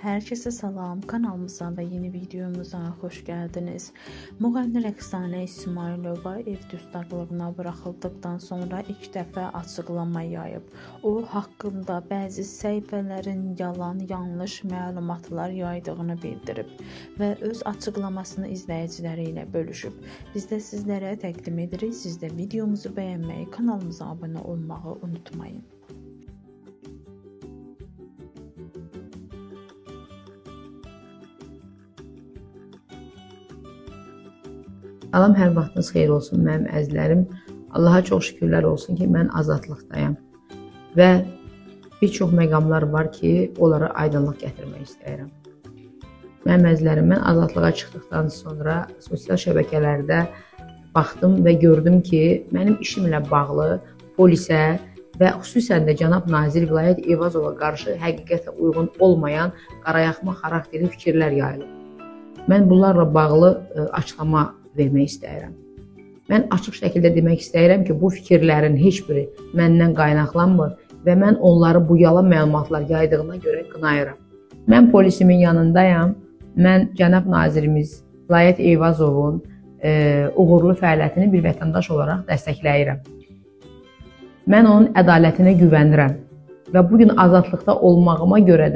Herkese salam, kanalımıza ve yeni videomuza hoş geldiniz. Müğənni rəqqasanə İsmailova ev dustaqlığına buraxıldıqdan sonra ilk dəfə açıqlama yayıb. O haqqında bəzi səhifələrin yalan, yanlış məlumatlar yaydığını bildirib və öz açıqlamasını izləyiciləri ilə bölüşüb. Biz də sizlərə təqdim edirik. Siz də videomuzu bəyənməyi, kanalımıza abunə olmağı unutmayın. Salam, hər vaxtınız xeyir olsun mənim əzizlərim. Allaha çox şükürlər olsun ki, mən azadlıqdayam. Və bir çox məqamlar var ki, onlara aydınlıq gətirmək istəyirəm. Mənim əzizlərim, mən azadlığa çıxdıqdan sonra sosial şəbəkələrdə baxdım və gördüm ki, mənim işimlə bağlı polisə və xüsusən də cənab nazir Vilayət Eyvazova qarşı həqiqətə uyğun olmayan qarayaxma xarakterli fikirlər yayılıb. Mən bunlarla bağlı açıqlama vermək istəyirəm. Mən açıq şəkildə demək istəyirəm ki, bu fikirlərin heç biri məndən qaynaqlanmır və mən onları bu yalan məlumatlar yaydığına görə qınayıram. Mən polisimin yanındayam. Mən cənab nazirimiz Vilayət Eyvazovun uğurlu fəaliyyətini bir vətəndaş olaraq dəstəkləyirəm. Mən onun ədalətinə güvənirəm və bugün azadlıqda olmağıma görə